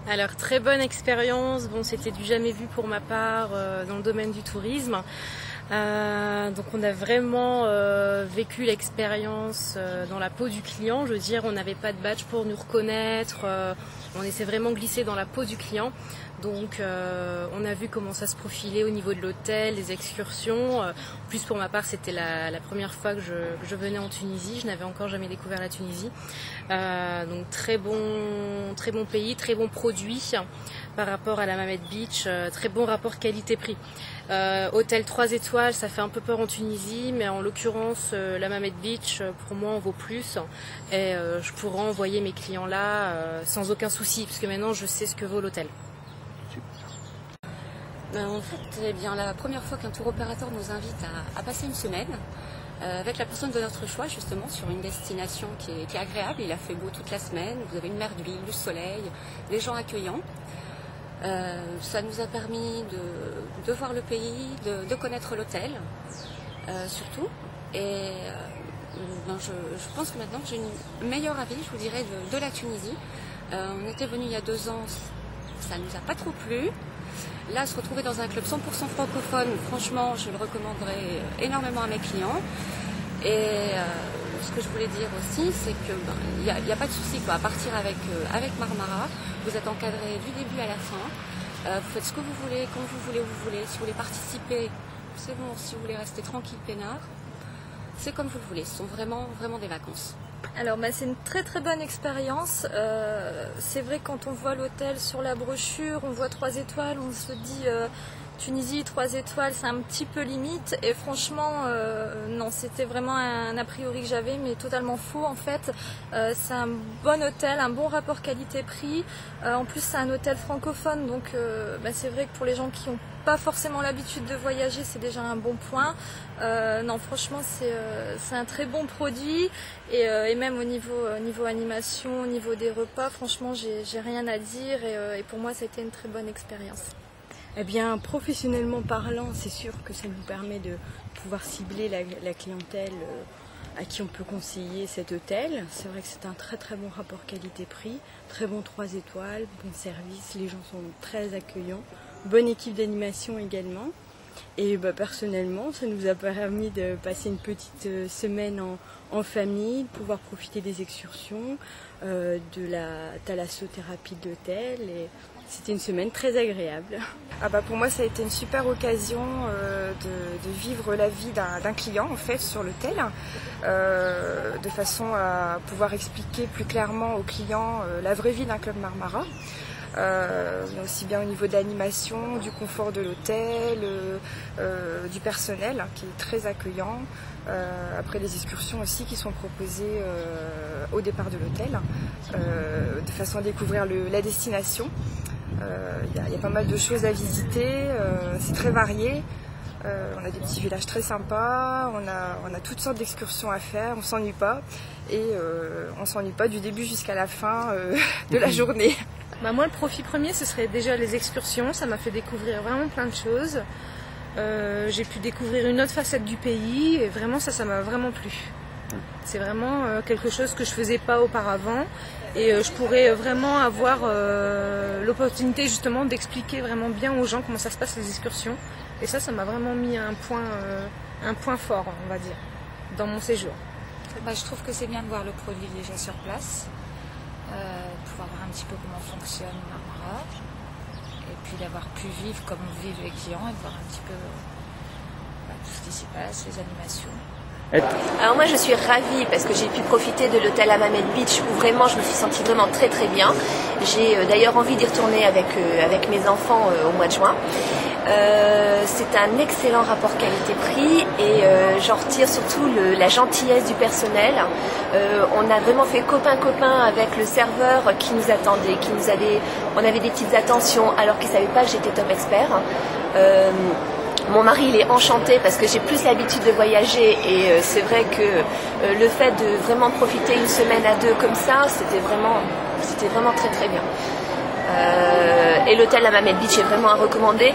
Alors très bonne expérience, bon c'était du jamais vu pour ma part dans le domaine du tourisme. Donc on a vraiment vécu l'expérience dans la peau du client, je veux dire on n'avait pas de badge pour nous reconnaître, on s'est vraiment glissé dans la peau du client. Donc on a vu comment ça se profilait au niveau de l'hôtel, les excursions. En plus pour ma part c'était la première fois que je venais en Tunisie, je n'avais encore jamais découvert la Tunisie. Donc très bon pays, très bon produit par rapport à la Hammamet Beach, très bon rapport qualité-prix. Hôtel 3 étoiles, ça fait un peu peur en Tunisie, mais en l'occurrence la Hammamet Beach pour moi en vaut plus et je pourrais envoyer mes clients là sans aucun souci, puisque maintenant je sais ce que vaut l'hôtel. En fait, la première fois qu'un tour opérateur nous invite à passer une semaine avec la personne de notre choix, justement, sur une destination qui est agréable. Il a fait beau toute la semaine, vous avez une mer d'huile, du soleil, des gens accueillants. Ça nous a permis de voir le pays, de connaître l'hôtel, surtout. Et je pense que maintenant j'ai une meilleure avis, je vous dirais, de la Tunisie. On était venu il y a 2 ans, ça ne nous a pas trop plu. Là, se retrouver dans un club 100% francophone, franchement, je le recommanderais énormément à mes clients. Et ce que je voulais dire aussi, c'est que il n'y a pas de souci à partir avec Marmara. Vous êtes encadré du début à la fin. Vous faites ce que vous voulez, quand vous voulez, où vous voulez. Si vous voulez participer, c'est bon. Si vous voulez rester tranquille, peinard, c'est comme vous le voulez. Ce sont vraiment des vacances. Alors c'est une très bonne expérience. C'est vrai que quand on voit l'hôtel sur la brochure, on voit 3 étoiles, on se dit Tunisie 3 étoiles, c'est un petit peu limite. Et franchement, non, c'était vraiment un a priori que j'avais, mais totalement faux en fait. C'est un bon hôtel, un bon rapport qualité-prix. En plus, c'est un hôtel francophone, donc c'est vrai que pour les gens qui n'ont pas forcément l'habitude de voyager, c'est déjà un bon point. Non, franchement, c'est un très bon produit et même au niveau animation, au niveau des repas, franchement, j'ai rien à dire et pour moi, ça a été une très bonne expérience. Eh bien, professionnellement parlant, c'est sûr que ça nous permet de pouvoir cibler la clientèle à qui on peut conseiller cet hôtel. C'est vrai que c'est un très bon rapport qualité-prix, très bon 3 étoiles, bon service, les gens sont très accueillants, bonne équipe d'animation également. Et personnellement, ça nous a permis de passer une petite semaine en famille, de pouvoir profiter des excursions, de la thalassothérapie de l'hôtel. Et c'était une semaine très agréable. Pour moi, ça a été une super occasion de vivre la vie d'un client en fait sur l'hôtel, de façon à pouvoir expliquer plus clairement aux clients la vraie vie d'un club Marmara. Aussi bien au niveau de l'animation, du confort de l'hôtel, du personnel qui est très accueillant. Après les excursions aussi qui sont proposées au départ de l'hôtel, de façon à découvrir la destination. Il y a pas mal de choses à visiter, c'est très varié. On a des petits villages très sympas, on a toutes sortes d'excursions à faire, on s'ennuie pas et on s'ennuie pas du début jusqu'à la fin de la journée. Moi le profit premier ce serait déjà les excursions, ça m'a fait découvrir vraiment plein de choses. J'ai pu découvrir une autre facette du pays et vraiment ça m'a vraiment plu. C'est vraiment quelque chose que je faisais pas auparavant et je pourrais vraiment avoir l'opportunité justement d'expliquer vraiment bien aux gens comment ça se passe les excursions et ça m'a vraiment mis un point fort, on va dire, dans mon séjour. Je trouve que c'est bien de voir le produit déjà sur place, de pouvoir voir un petit peu comment fonctionne Marmara et puis d'avoir pu vivre comme vivent les clients et de voir un petit peu tout ce qui s'y passe, les animations. Alors moi je suis ravie parce que j'ai pu profiter de l'hôtel Hammamet Beach où vraiment je me suis sentie vraiment très bien. J'ai d'ailleurs envie d'y retourner avec mes enfants au mois de juin. C'est un excellent rapport qualité-prix et j'en retire surtout la gentillesse du personnel. On a vraiment fait copain avec le serveur qui nous attendait, on avait des petites attentions alors qu'il ne savait pas que j'étais top expert. Mon mari il est enchanté parce que j'ai plus l'habitude de voyager et c'est vrai que le fait de vraiment profiter une semaine à 2 comme ça, c'était vraiment très bien. Et l'hôtel Hammamet Beach est vraiment à recommander.